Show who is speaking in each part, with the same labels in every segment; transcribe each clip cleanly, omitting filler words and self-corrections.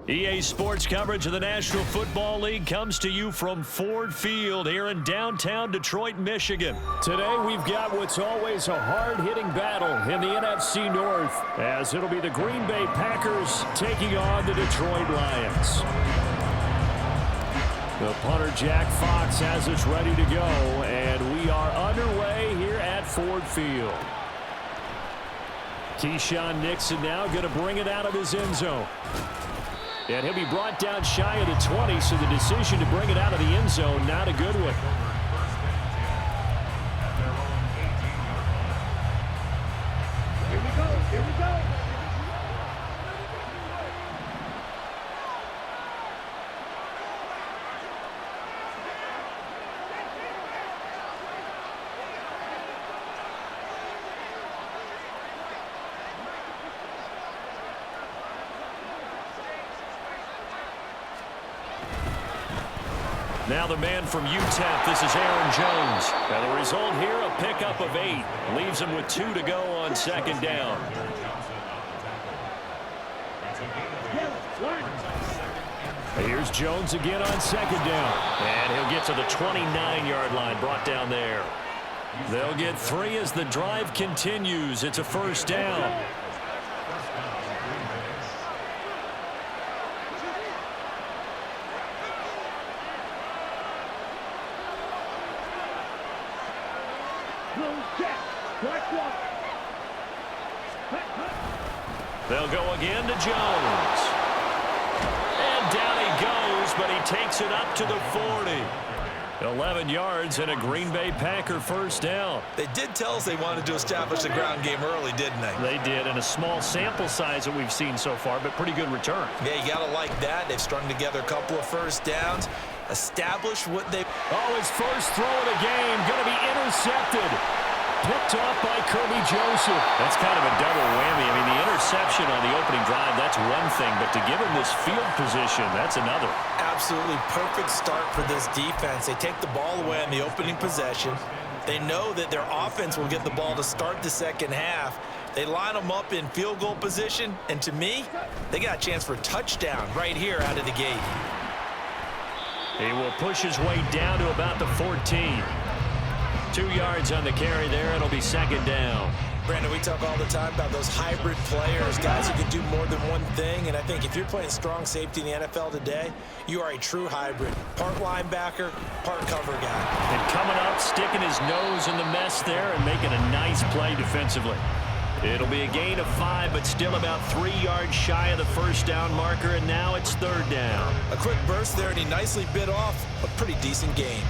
Speaker 1: EA Sports coverage of the National Football League comes to you from Ford Field here in downtown Detroit, Michigan. Today we've got what's always a hard-hitting battle in the NFC North, as it'll be the Green Bay Packers taking on the Detroit Lions. The punter Jack Fox has us ready to go, and we are underway here at Ford Field. Keyshawn Nixon now going to bring it out of his end zone. And he'll be brought down shy of the 20, so the decision to bring it out of the end zone, not a good one.
Speaker 2: Here we go, here we go.
Speaker 1: Now the man from UTEP, this is Aaron Jones. And the result here, a pickup of 8. Leaves him with 2 to go on second down. Here's Jones again on second down. And he'll get to the 29-yard line, brought down there. They'll get 3 as the drive continues. It's a first down. They'll go again to Jones. And down he goes, but he takes it up to the 40. 11 yards and a Green Bay Packer first down.
Speaker 3: They did tell us they wanted to establish the ground game early, didn't they?
Speaker 1: They did, and a small sample size that we've seen so far, but pretty good return.
Speaker 3: Yeah, you got to like that. They've strung together a couple of first downs, established what they...
Speaker 1: Oh, his first throw of the game, going to be intercepted. Picked off by Kirby Joseph. That's kind of a double whammy. I mean, the interception on the opening drive, that's one thing, but to give him this field position, that's another.
Speaker 3: Absolutely perfect start for this defense. They take the ball away on the opening possession. They know that their offense will get the ball to start the second half. They line them up in field goal position, and to me, they got a chance for a touchdown right here out of the gate.
Speaker 1: He will push his way down to about the 14. 2 yards on the carry there. It'll be second down.
Speaker 3: Brandon, we talk all the time about those hybrid players, guys who can do more than one thing. And I think if you're playing strong safety in the NFL today, you are a true hybrid. Part linebacker, part cover guy.
Speaker 1: And coming up, sticking his nose in the mess there and making a nice play defensively. It'll be a gain of 5, but still about 3 yards shy of the first down marker, and now it's third down.
Speaker 3: A quick burst there, and he nicely bit off a pretty decent gain.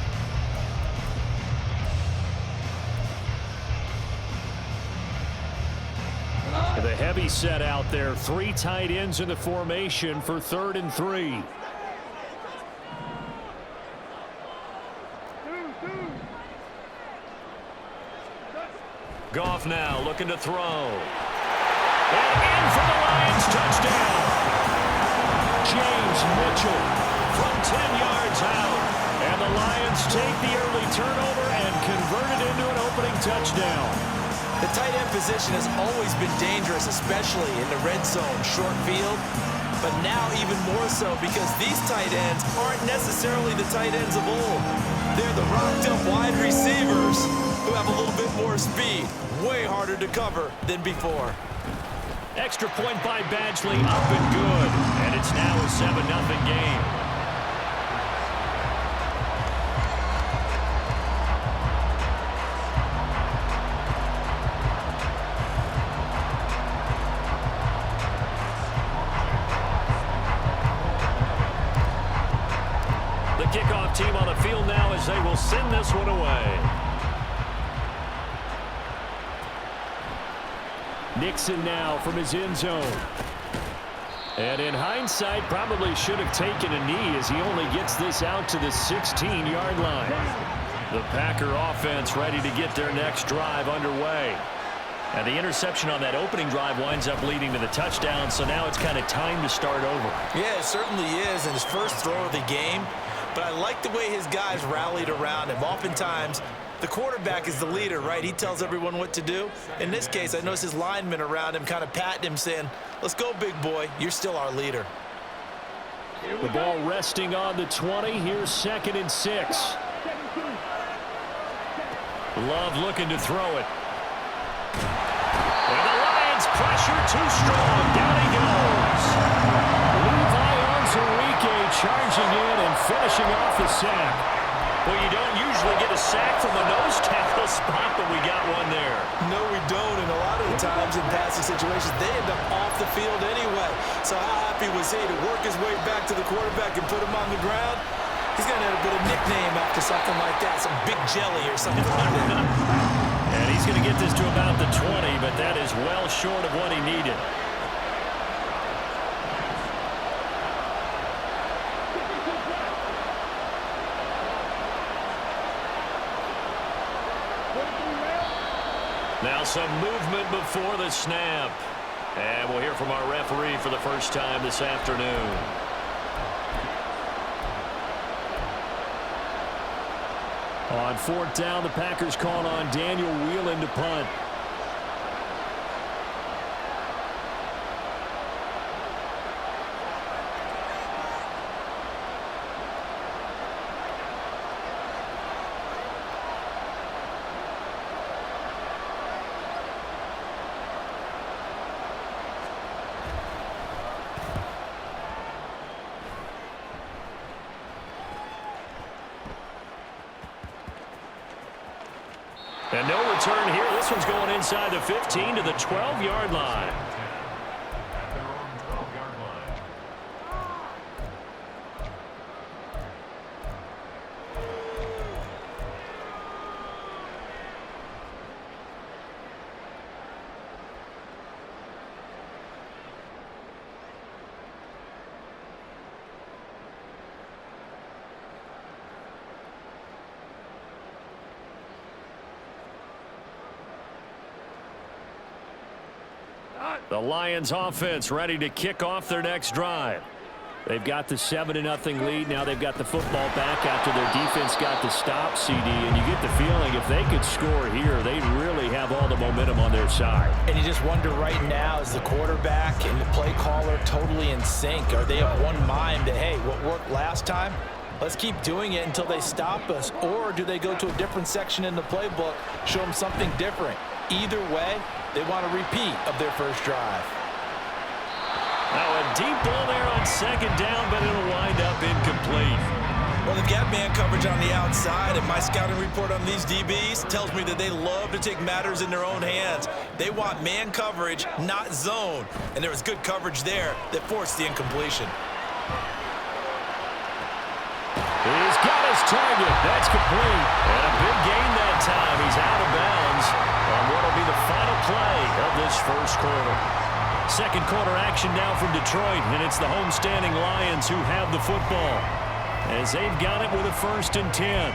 Speaker 1: The heavy set out there. 3 tight ends in the formation for 3rd and 3. Goff now looking to throw. And in for the Lions, touchdown. James Mitchell from 10 yards out. And the Lions take the early turnover and convert it into an opening touchdown.
Speaker 3: The tight end position has always been dangerous, especially in the red zone, short field. But now even more so because these tight ends aren't necessarily the tight ends of old. They're the rocked-up wide receivers who have a little bit more speed. Way harder to cover than before.
Speaker 1: Extra point by Badgley, up and good. And it's now a 7-0 game. Kickoff team on the field now as they will send this one away. Nixon now from his end zone. And in hindsight, probably should have taken a knee as he only gets this out to the 16-yard line. The Packer offense ready to get their next drive underway. And the interception on that opening drive winds up leading to the touchdown, so now it's kind of time to start over.
Speaker 3: Yeah, it certainly is, and his first throw of the game. But I like the way his guys rallied around him. Oftentimes, the quarterback is the leader, right? He tells everyone what to do. In this case, I noticed his linemen around him kind of patting him, saying, let's go, big boy. You're still our leader.
Speaker 1: The ball resting on the 20. Here's 2nd and 6. Love looking to throw it. And the Lions pressure too strong. Down he goes. Levi Onwuzurike charging in and finishing off the sack. Well, you don't usually get a sack from the nose tackle spot, but we got one there.
Speaker 3: No, we don't, and a lot of the times in passing situations, they end up off the field anyway. So how happy was he to work his way back to the quarterback and put him on the ground? He's going to have a bit of nickname after something like that, some big jelly or something like that.
Speaker 1: And he's going to get this to about the 20, but that is well short of what he needed. Now some movement before the snap. And we'll hear from our referee for the first time this afternoon. On 4th down, the Packers called on Daniel Whelan to punt. And no return here. This one's going inside the 15 to the 12-yard line. The Lions offense ready to kick off their next drive. They've got the 7-0 lead. Now they've got the football back after their defense got the stop, CD. And you get the feeling if they could score here, they'd really have all the momentum on their side.
Speaker 3: And you just wonder right now, is the quarterback and the play caller totally in sync? Are they of one mind that, hey, what worked last time, let's keep doing it until they stop us? Or do they go to a different section in the playbook, show them something different? Either way, they want a repeat of their first drive.
Speaker 1: Now a deep ball there on 2nd down, but it'll wind up incomplete.
Speaker 3: Well, they've got man coverage on the outside, and my scouting report on these DBs tells me that they love to take matters in their own hands. They want man coverage, not zone. And there was good coverage there that forced the incompletion.
Speaker 1: He's got his target. That's complete. And a big gain that time. He's out of bounds on what will be the final play of this first quarter. Second quarter action now from Detroit, and it's the homestanding Lions who have the football as they've got it with a 1st and 10.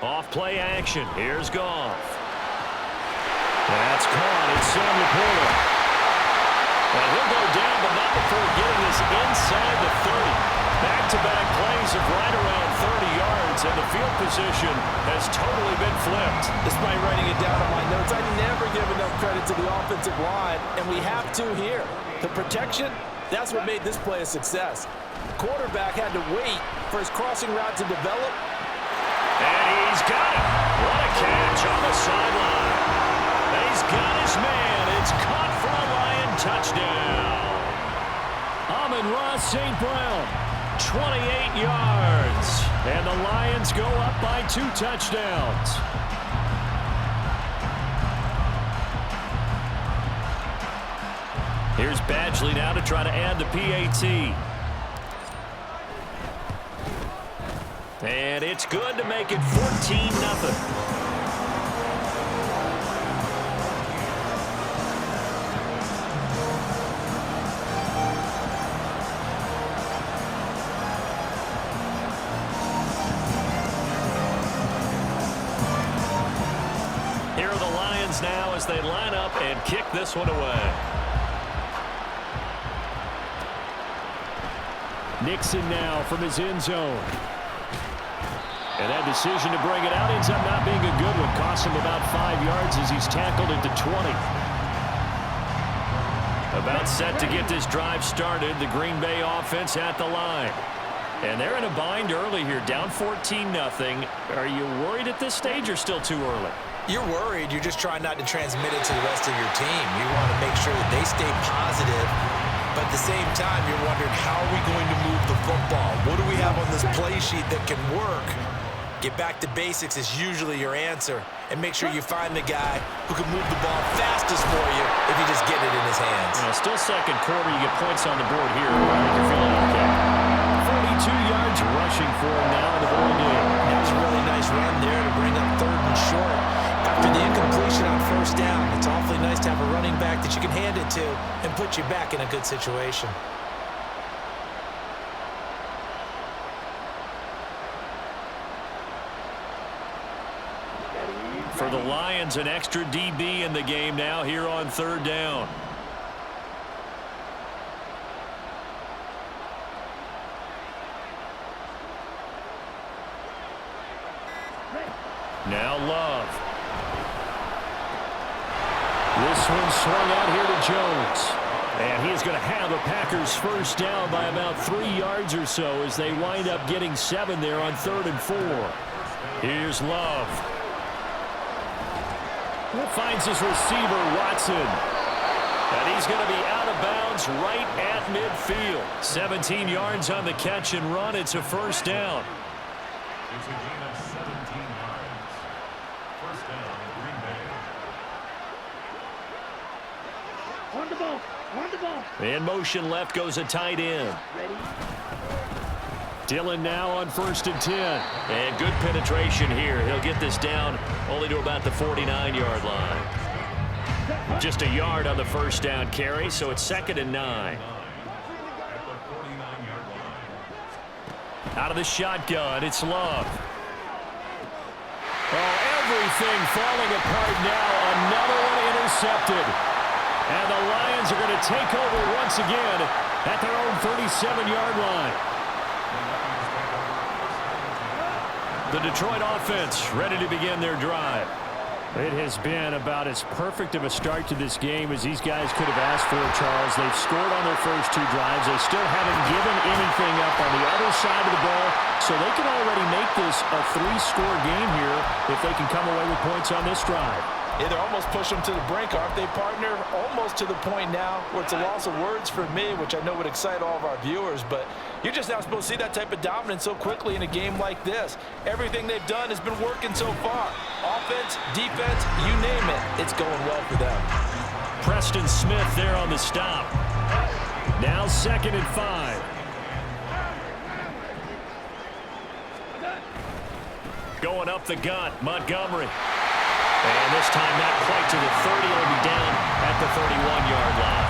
Speaker 1: Off play action. Here's Goff. That's caught. It's Samuel Porter. And he'll go down, but not before getting this inside the 30. Back-to-back plays of right around 30 yards, and the field position has totally been flipped.
Speaker 3: Despite writing it down on my notes, I never give enough credit to the offensive line, and we have to here. The protection, that's what made this play a success. Quarterback had to wait for his crossing route to develop.
Speaker 1: And he's got it. What a catch on the sideline. He's got his man. It's caught for a Lion touchdown. Amon-Ra St. Brown, 28 yards. And the Lions go up by 2 touchdowns. Here's Badgley now to try to add the PAT. And it's good to make it 14-0. Now as they line up and kick this one away. Nixon now from his end zone. And that decision to bring it out ends up not being a good one. Costs him about 5 yards as he's tackled at the 20. About set to get this drive started. The Green Bay offense at the line. And they're in a bind early here, down 14-0. Are you worried at this stage or still too early?
Speaker 3: You're worried. You're just trying not to transmit it to the rest of your team. You want to make sure that they stay positive. But at the same time, you're wondering, how are we going to move the football? What do we have on this play sheet that can work? Get back to basics is usually your answer. And make sure you find the guy who can move the ball fastest for you if you just get it in his hands.
Speaker 1: Still second quarter. You get points on the board here. I think you're feeling okay. 42 yards rushing for him now in the ball game.
Speaker 3: That was a really nice run there to bring up 3rd and short. After the incompletion on 1st down, it's awfully nice to have a running back that you can hand it to and put you back in a good situation.
Speaker 1: For the Lions, an extra DB in the game now here on 3rd down. Now Love. This one swung out here to Jones. And he's going to have the Packers 1st down by about 3 yards or so as they wind up getting 7 there on 3rd and 4. Here's Love. Finds his receiver, Watson. And he's going to be out of bounds right at midfield. 17 yards on the catch and run. It's a 1st down.
Speaker 2: It's a gain of 17 yards. 1st down, Green Bay. On the ball. On the ball.
Speaker 1: In motion left goes a tight end.
Speaker 2: Ready?
Speaker 1: Dillon now on 1st and 10. And good penetration here. He'll get this down only to about the 49-yard line. Just a yard on the 1st down carry, so it's 2nd and 9. Out of the shotgun, it's Love. Oh, everything falling apart now. Another one intercepted. And the Lions are going to take over once again at their own 37-yard line. The Detroit offense ready to begin their drive. It has been about as perfect of a start to this game as these guys could have asked for, Charles. They've scored on their first 2 drives. They still haven't given anything up on the other side of the ball, so they can already make this a 3-score game here if they can come away with points on this drive.
Speaker 3: Yeah, they're almost pushing them to the brink, aren't they, partner? Almost to the point now where it's a loss of words for me, which I know would excite all of our viewers, but you're just not supposed to see that type of dominance so quickly in a game like this. Everything they've done has been working so far. Offense, defense, you name it, it's going well for them.
Speaker 1: Preston Smith there on the stop. Now 2nd and 5. Going up the gut, Montgomery. And this time not quite to the 30. It'll be down at the 31-yard line.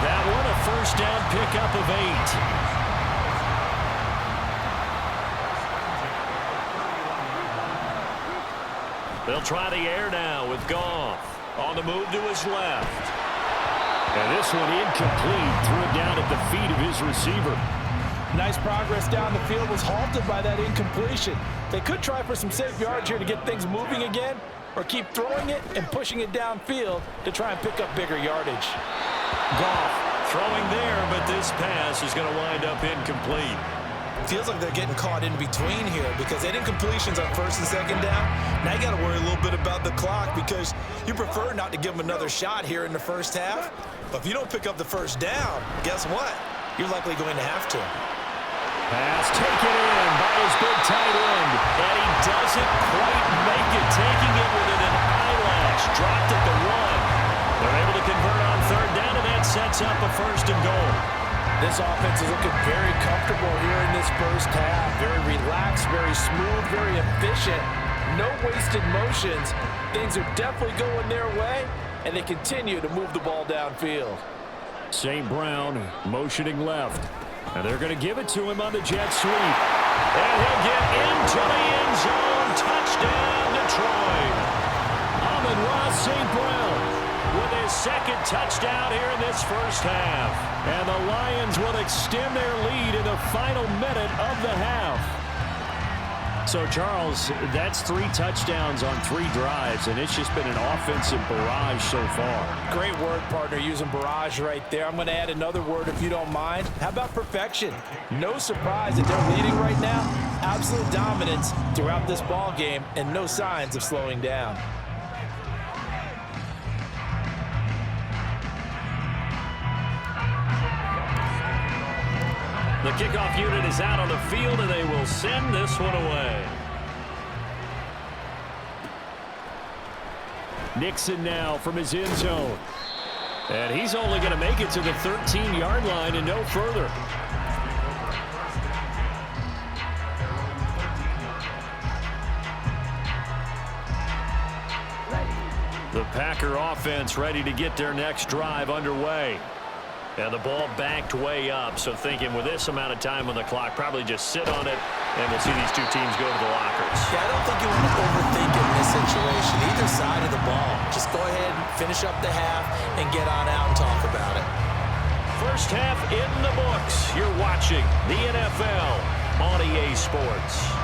Speaker 1: That one a 1st down pickup of 8. They'll try the air now with Goff. On the move to his left. And this one incomplete. Threw it down at the feet of his receiver.
Speaker 3: Nice progress down the field was halted by that incompletion. They could try for some safe yards here to get things moving again, or keep throwing it and pushing it downfield to try and pick up bigger yardage.
Speaker 1: Goff throwing there, but this pass is going to wind up incomplete.
Speaker 3: Feels like they're getting caught in between here because they had incompletions on 1st and 2nd down. Now you got to worry a little bit about the clock because you prefer not to give them another shot here in the 1st half. But if you don't pick up the 1st down, guess what? You're likely going to have to.
Speaker 1: Pass taken in by his big tight end. And he doesn't quite make it, taking it within an eyelash. Dropped at the 1. They're able to convert on 3rd down, and that sets up a 1st and goal.
Speaker 3: This offense is looking very comfortable here in this 1st half. Very relaxed, very smooth, very efficient. No wasted motions. Things are definitely going their way, and they continue to move the ball downfield.
Speaker 1: St. Brown motioning left. And they're going to give it to him on the jet sweep. And he'll get into the end zone. Touchdown, Detroit. Amon-Ra St. Brown with his 2nd touchdown here in this 1st half. And the Lions will extend their lead in the final minute of the half. So, Charles, that's 3 touchdowns on 3 drives, and it's just been an offensive barrage so far.
Speaker 3: Great word, partner, using barrage right there. I'm going to add another word if you don't mind. How about perfection? No surprise that they're leading right now. Absolute dominance throughout this ball game and no signs of slowing down.
Speaker 1: The kickoff unit is out on the field, and they will send this one away. Nixon now from his end zone. And he's only going to make it to the 13-yard line and no further. The Packer offense ready to get their next drive underway. And the ball backed way up, so thinking with this amount of time on the clock, probably just sit on it, and we'll see these two teams go to the lockers.
Speaker 3: Yeah, I don't think you want to overthink it in this situation. Either side of the ball. Just go ahead and finish up the half and get on out and talk about it.
Speaker 1: First half in the books. You're watching the NFL on EA Sports.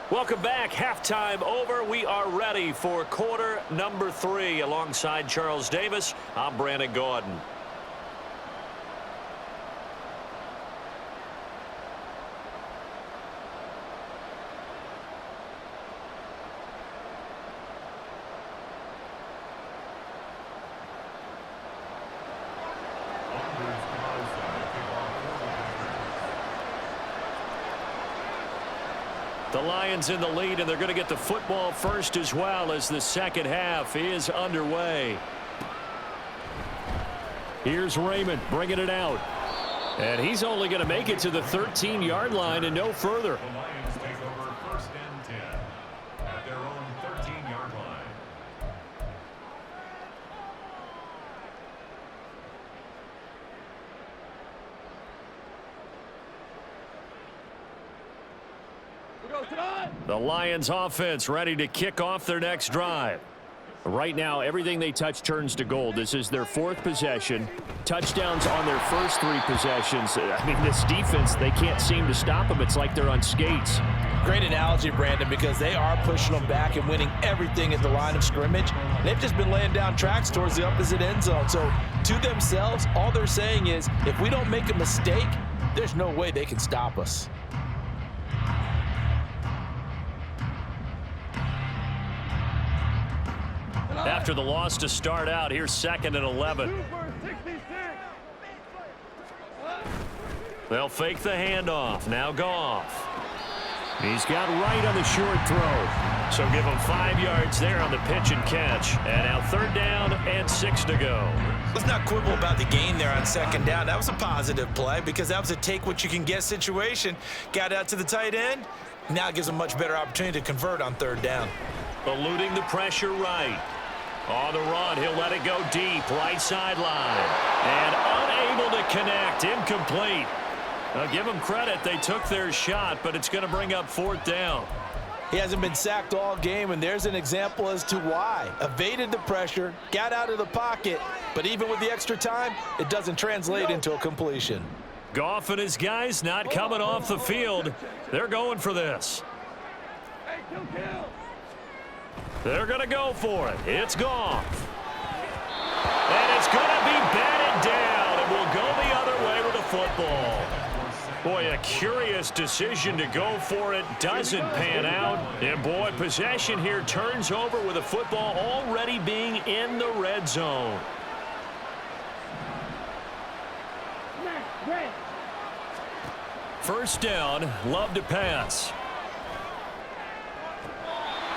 Speaker 1: Welcome back. Halftime over. We are ready for quarter number 3. Alongside Charles Davis, I'm Brandon Gordon. The Lions in the lead, and they're going to get the football first as well as the second half is underway. Here's Raymond bringing it out. And he's only going to make it to the 13-yard line and no further.
Speaker 2: The Lions take over first and 10 at their own 13-yard line.
Speaker 1: The Lions offense ready to kick off their next drive. Right now, everything they touch turns to gold. This is their 4th possession. Touchdowns on their first 3 possessions. I mean, this defense, they can't seem to stop them. It's like they're on skates.
Speaker 3: Great analogy, Brandon, because they are pushing them back and winning everything at the line of scrimmage. They've just been laying down tracks towards the opposite end zone. So, to themselves, all they're saying is, if we don't make a mistake, there's no way they can stop us.
Speaker 1: After the loss to start out, here's 2nd and 11. They'll fake the handoff. Now Goff. He's got right on the short throw. So give him 5 yards there on the pitch and catch. And now 3rd down and 6 to go.
Speaker 3: Let's not quibble about the gain there on 2nd down. That was a positive play because that was a take-what-you-can-get situation. Got out to the tight end. Now it gives him a much better opportunity to convert on 3rd down.
Speaker 1: Eluding the pressure right. On the run, he'll let it go deep, right sideline. And unable to connect, incomplete. Now give them credit, they took their shot, but it's going to bring up 4th down.
Speaker 3: He hasn't been sacked all game, and there's an example as to why. Evaded the pressure, got out of the pocket, but even with the extra time, it doesn't translate into a completion.
Speaker 1: Goff and his guys not coming off the field. They're going for this. They're going to go for it. It's Goff. And it's going to be batted down, and we'll go the other way with the football. Boy, a curious decision to go for it. Doesn't pan out. And, boy, possession here turns over with the football already being in the red zone. First down, Love to pass.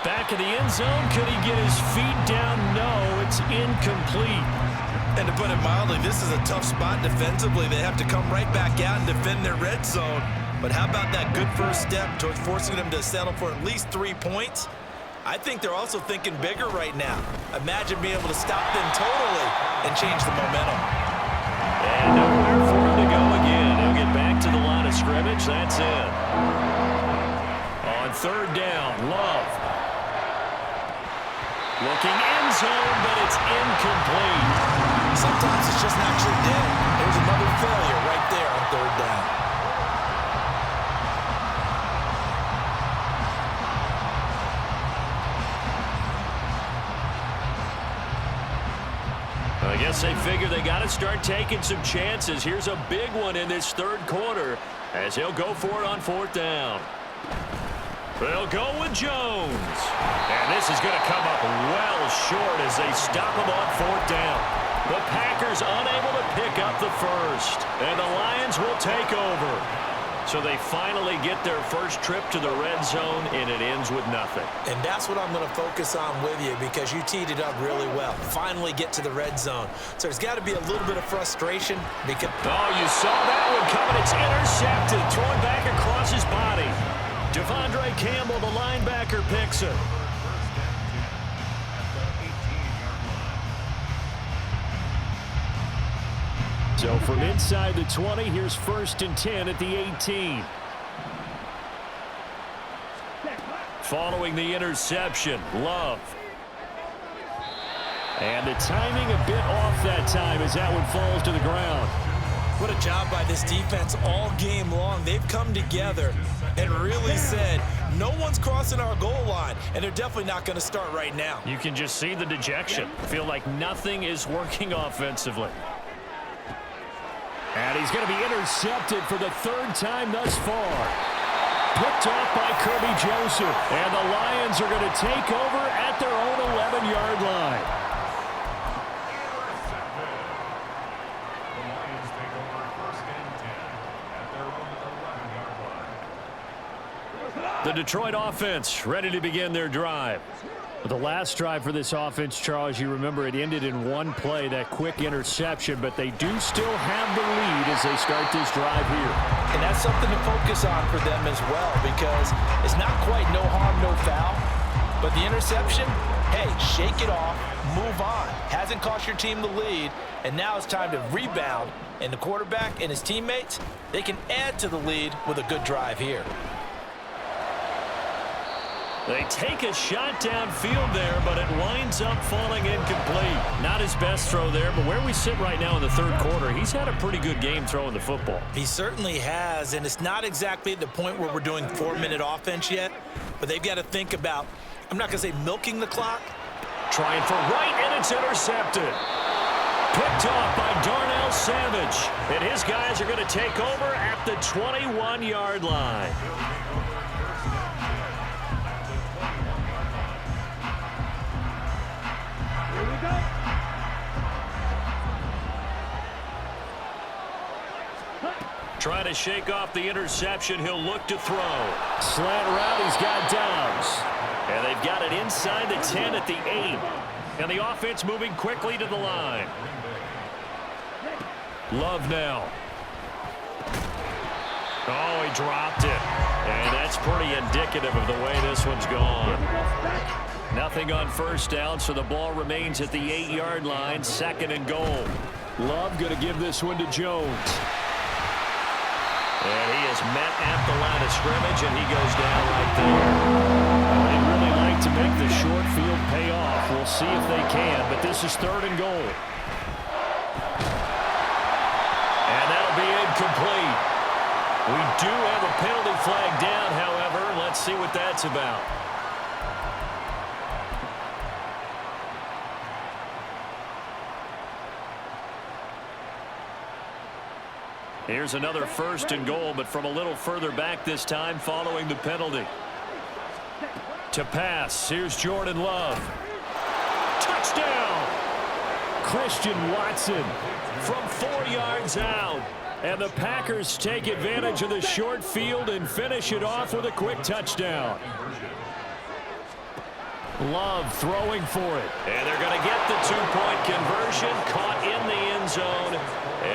Speaker 1: Back in the end zone, could he get his feet down? No, it's incomplete.
Speaker 3: And to put it mildly, this is a tough spot defensively. They have to come right back out and defend their red zone. But how about that good first step towards forcing them to settle for at least 3 points? I think they're also thinking bigger right now. Imagine being able to stop them totally and change the momentum.
Speaker 1: And nowhere for him to go again. He'll get back to the line of scrimmage. That's it. On third down, Love. Looking end zone, but it's incomplete.
Speaker 3: Sometimes it's just naturally dead. There's another failure right there on third down.
Speaker 1: I guess they figure they got to start taking some chances. Here's a big one in this third quarter as he'll go for it on fourth down. They'll go with Jones. And this is going to come up well short as they stop him on fourth down. The Packers unable to pick up the first. And the Lions will take over. So they finally get their first trip to the red zone, and it ends with nothing.
Speaker 3: And that's what I'm going to focus on with you because you teed it up really well. Finally get to the red zone. So there's got to be a little bit of frustration because...
Speaker 1: Oh, you saw that one coming. It's intercepted. Throwing back across his body. Devondre Campbell, the linebacker, picks it. So from inside the 20, here's 1st and 10 at the 18. Following the interception, Love. And the timing a bit off that time as that one falls to the ground.
Speaker 3: What a job by this defense all game long. They've come together and really said, no one's crossing our goal line, and they're definitely not going to start right now.
Speaker 1: You can just see the dejection. Feel like nothing is working offensively. And he's going to be intercepted for the third time thus far. Picked off by Kirby Joseph. And the Lions are going to take over at their own 11-yard line.
Speaker 2: The Lions take over 1st and 10 at their own 11-yard line.
Speaker 1: The Detroit offense ready to begin their drive. The last drive for this offense, Charles, you remember it ended in one play, that quick interception, but they do still have the lead as they start this drive here.
Speaker 3: And that's something to focus on for them as well because it's not quite no harm, no foul, but the interception, hey, shake it off, move on. Hasn't cost your team the lead, and now it's time to rebound, and the quarterback and his teammates, they can add to the lead with a good drive here.
Speaker 1: They take a shot downfield there, but it winds up falling incomplete. Not his best throw there, but where we sit right now in the third quarter, he's had a pretty good game throwing the football.
Speaker 3: He certainly has, and it's not exactly at the point where we're doing 4-minute offense yet, but they've got to think about, I'm not going to say milking the clock.
Speaker 1: Trying for right, and it's intercepted. Picked off by Darnell Savage, and his guys are going to take over at the 21-yard line. Trying to shake off the interception. He'll look to throw. Slant route, he's got Dobbs. And they've got it inside the 10 at the 8. And the offense moving quickly to the line. Love now. Oh, he dropped it. And that's pretty indicative of the way this one's gone. Nothing on first down, so the ball remains at the 8-yard line. 2nd and goal. Love going to give this one to Jones. And he is met at the line of scrimmage, and he goes down right there. They'd really like to make the short field pay off. We'll see if they can, but this is 3rd and goal. And that'll be incomplete. We do have a penalty flag down, however. Let's see what that's about. Here's another 1st and goal, but from a little further back this time following the penalty. To pass, here's Jordan Love. Touchdown! Christian Watson from 4 yards out. And the Packers take advantage of the short field and finish it off with a quick touchdown. Love throwing for it.
Speaker 4: And they're going to get the two-point conversion, caught in the end zone,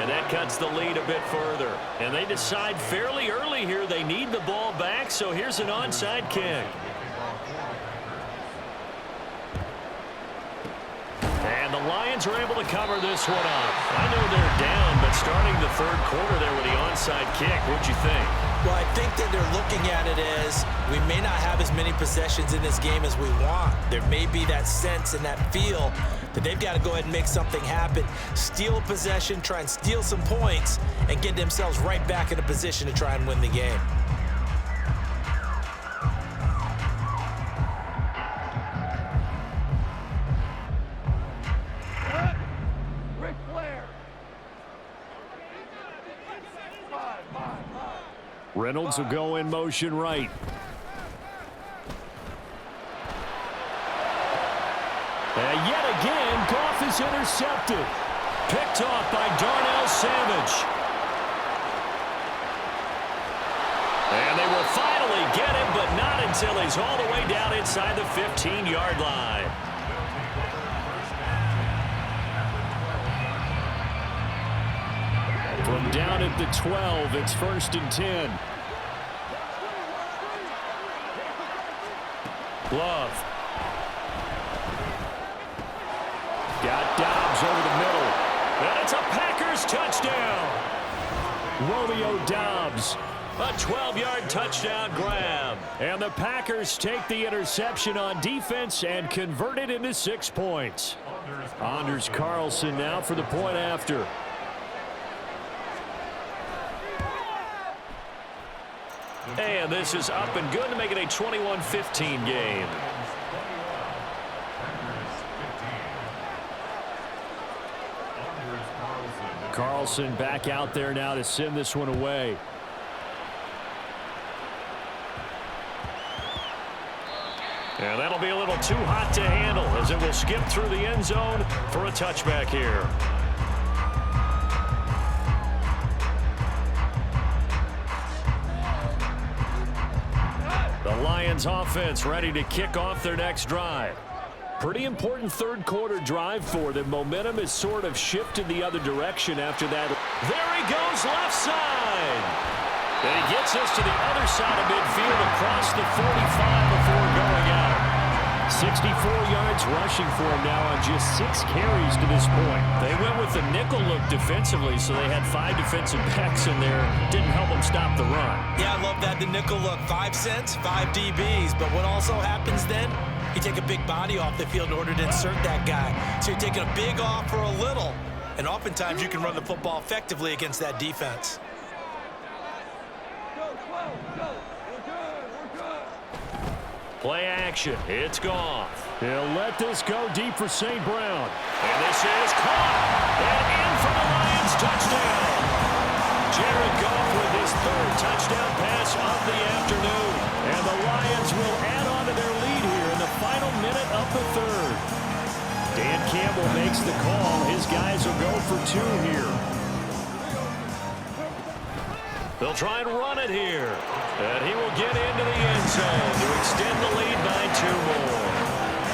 Speaker 4: and that cuts the lead a bit further. And they decide fairly early here they need the ball back, so here's an onside kick. And the Lions are able to cover this one up. I know they're down, but starting the third quarter there with the onside kick, what'd you think?
Speaker 3: Well, I think that they're looking at it as we may not have as many possessions in this game as we want. There may be that sense and that feel that they've got to go ahead and make something happen, steal possession, try and steal some points, and get themselves right back in a position to try and win the game.
Speaker 1: Reynolds will go in motion right. And yet again, Goff is intercepted. Picked off by Darnell Savage. And they will finally get him, but not until he's all the way down inside the 15-yard line. From down at the 12, it's 1st and 10. Love. Got Dobbs over the middle. And it's a Packers touchdown. Romeo Dobbs. A 12-yard touchdown grab. And the Packers take the interception on defense and convert it into 6 points. Anders Carlson now for the point after. And this is up and good to make it a 21-15 game. Carlson back out there now to send this one away. And that'll be a little too hot to handle as it will skip through the end zone for a touchback here. The Lions offense ready to kick off their next drive. Pretty important third quarter drive for them. Momentum has sort of shifted the other direction after that. There he goes left side. And he gets us to the other side of midfield across the 45 before going out. 64 yards rushing for him now on just 6 carries to this point. They went with the nickel look defensively, so they had 5 defensive backs in there. Didn't help them stop the run. Yeah, I love that, the nickel look. 5 cents, 5 DBs. But what also happens then? You take a big body off the field in order to insert that guy. So you're taking a big off for a little. And oftentimes you can run the football effectively against that defense. Play action. It's Goff. He'll let this go deep for St. Brown. And this is caught. And in for the Lions touchdown. Jared Goff with his 3rd touchdown pass of the afternoon. And the Lions will add on to their lead here in the final minute of the 3rd. Dan Campbell makes the call. His guys will go for 2 here. They'll try and run it here. And he will get into the end zone to extend the lead by 2 more.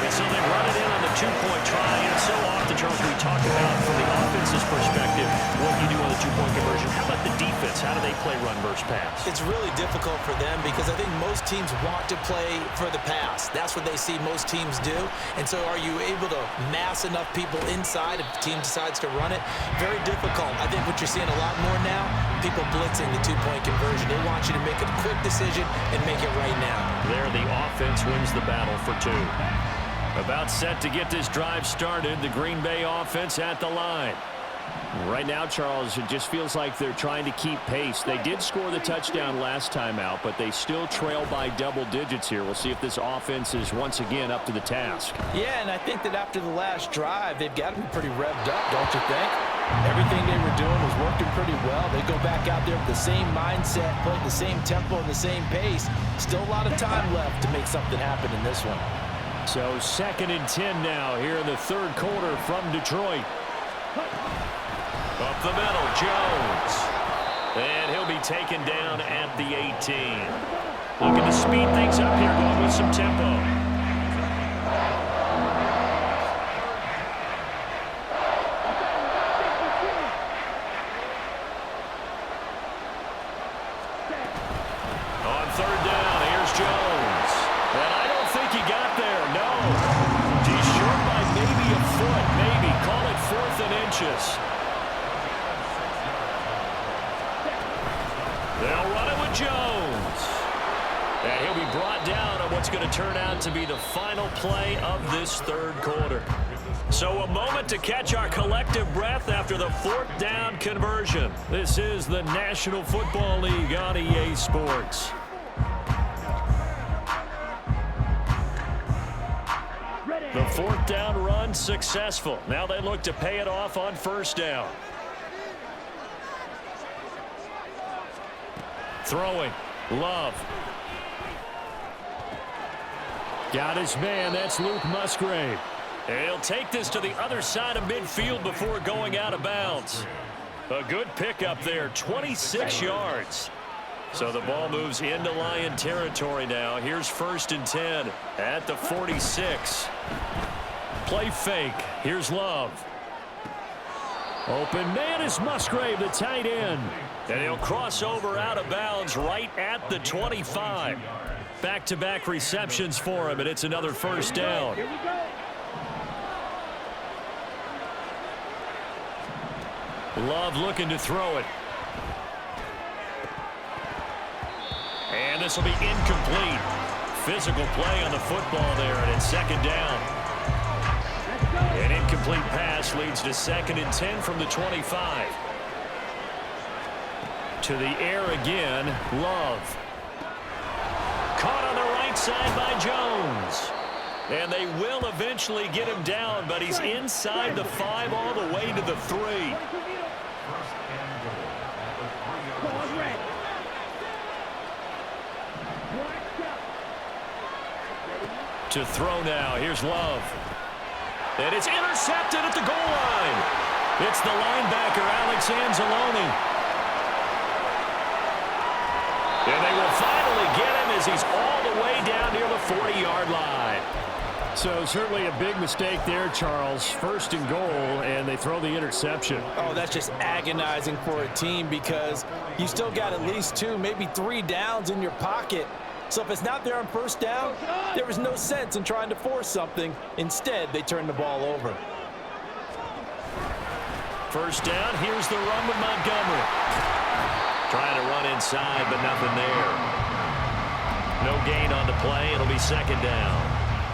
Speaker 1: And so they run it in on the 2-point try. And so often, Charles, we talk about from the offense's perspective what you do on the 2-point conversion. How about the defense? How do they play run versus pass? It's really difficult for them because I think most teams want to play for the pass. That's what they see most teams do. And so are you able to mass enough people inside if the team decides to run it? Very difficult. I think what you're seeing a lot more now, people blitzing the 2-point conversion. They want you to make a quick decision and make it right now. There, the offense wins the battle for 2. About set to get this drive started. The Green Bay offense at the line. Right now, Charles, it just feels like they're trying to keep pace. They did score the touchdown last time out, but they still trail by double digits here. We'll see if this offense is once again up to the task. Yeah, and I think that after the last drive, they've got to be pretty revved up, don't you think? Everything they were doing was working pretty well. They go back out there with the same mindset, playing the same tempo and the same pace. Still a lot of time left to make something happen in this one. So 2nd and 10 now here in the 3rd quarter from Detroit. Up the middle, Jones. And he'll be taken down at the 18. Looking to speed things up here, going with some tempo.
Speaker 4: what's going to turn out to be the final play of this third quarter. So a moment to catch our collective breath after the fourth down conversion. This is the National Football League on EA Sports. The fourth down run successful. Now they look to pay it off on first down. Throwing. Love.
Speaker 1: Got his man. That's Luke Musgrave.
Speaker 4: He'll take this to the other side of midfield before going out of bounds. A good pickup there, 26 yards. So the ball moves into Lion territory now. Here's 1st and 10 at the 46. Play fake. Here's Love.
Speaker 1: Open man is Musgrave, the tight end.
Speaker 4: And he'll cross over out of bounds right at the 25. Back-to-back receptions for him, and it's another first down. Love looking to throw it. And this will be incomplete. Physical play on the football there, and it's 2nd down. An incomplete pass leads to 2nd and 10 from the 25. To the air again, Love. Caught on the right side by Jones. And they will eventually get him down, but he's inside the 5 all the way to the 3. To throw now. Here's Love. And it's intercepted at the goal line. It's the linebacker, Alex Anzalone. And they will finally get him as he's all the way down near the 40-yard line.
Speaker 1: So certainly a big mistake there, Charles. 1st and goal, and they throw the interception.
Speaker 3: Oh, that's just agonizing for a team because you still got at least 2, maybe 3 downs in your pocket. So if it's not there on 1st down, there was no sense in trying to force something. Instead, they turn the ball over.
Speaker 4: 1st down, here's the run with Montgomery. Trying to run inside, but nothing there. No gain on the play. It'll be 2nd down.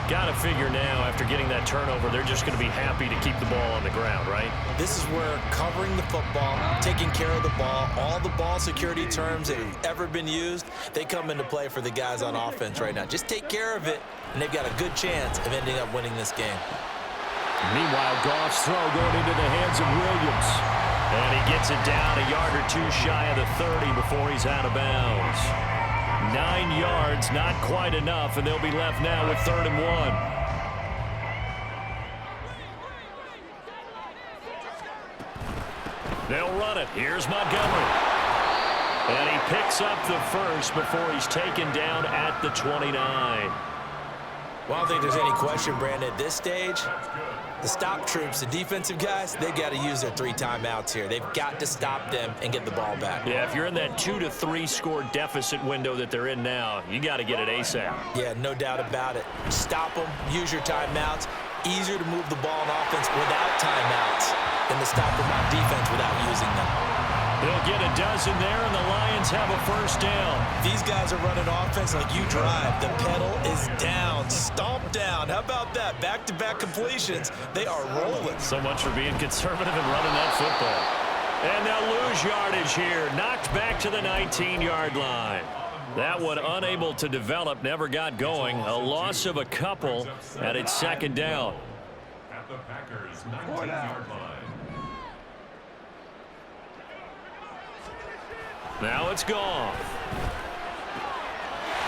Speaker 4: Got to figure now, after getting that turnover, they're just going to be happy to keep the ball on the ground, right?
Speaker 3: This is where covering the football, taking care of the ball, all the ball security terms that have ever been used, they come into play for the guys on offense right now. Just take care of it, and they've got a good chance of ending up winning this game.
Speaker 1: Meanwhile, Goff's throw going into the hands of Williams.
Speaker 4: And he gets it down a yard or 2 shy of the 30 before he's out of bounds. 9 yards, not quite enough, and they'll be left now with 3rd and 1. They'll run it. Here's Montgomery. And he picks up the 1st before he's taken down at the 29.
Speaker 3: Well, I don't think there's any question, Brandon, at this stage. The stop troops, the defensive guys, they've got to use their 3 timeouts here. They've got to stop them and get the ball back.
Speaker 4: Yeah, if you're in that 2 to 3 score deficit window that they're in now, you got to get it ASAP.
Speaker 3: Yeah, no doubt about it. Stop them, use your timeouts. Easier to move the ball on offense without timeouts than to stop them on defense without using them.
Speaker 4: They'll get a dozen there, and the Lions have a 1st down.
Speaker 3: These guys are running offense like you drive. The pedal is down, stomp down. How about that? Back-to-back completions. They are rolling.
Speaker 4: So much for being conservative and running that football. And they'll lose yardage here. Knocked back to the 19-yard line. That one unable to develop, never got going. A loss of a couple, and it's 2nd down.
Speaker 2: At the Packers' 19-yard line.
Speaker 4: Now it's gone.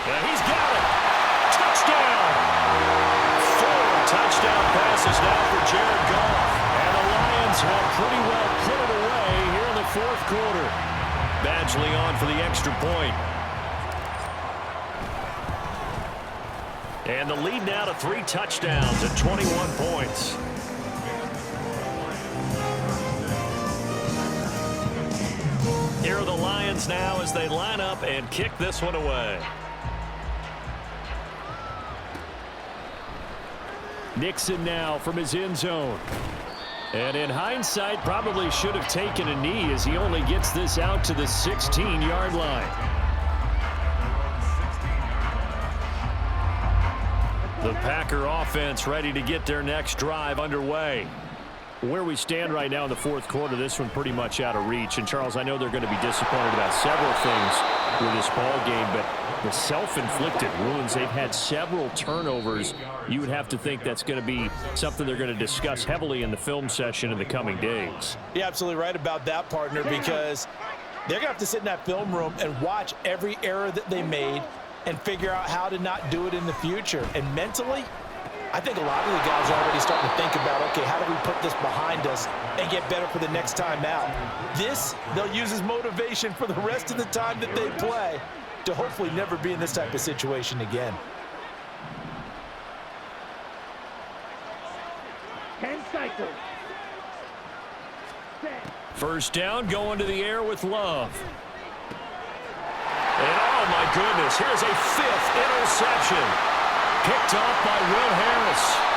Speaker 4: And he's got it. Touchdown. 4 touchdown passes now for Jared Goff. And the Lions have pretty well put it away here in the 4th quarter. Badgley on for the extra point. And the lead now to 3 touchdowns at 21 points. Here are the Lions now as they line up and kick this one away.
Speaker 1: Nixon now from his end zone. And in hindsight, probably should have taken a knee as he only gets this out to the 16-yard line. The Packer offense ready to get their next drive underway. Where we stand right now in the fourth quarter, this one pretty much out of reach. And, Charles, I know they're going to be disappointed about several things with this ball game, but the self-inflicted wounds, they've had several turnovers. You would have to think that's going to be something they're going to discuss heavily in the film session in the coming days.
Speaker 3: You're absolutely right about that, partner, because they're going to have to sit in that film room and watch every error that they made and figure out how to not do it in the future. And mentally, I think a lot of the guys are already starting to think about, okay, how do we put this behind us and get better for the next time out? This, they'll use as motivation for the rest of the time that they play to hopefully never be in this type of situation again.
Speaker 5: 10 cycles.
Speaker 1: First down, going to the air with Love. And, oh, my goodness, here's a fifth interception. Picked off by Will Harris.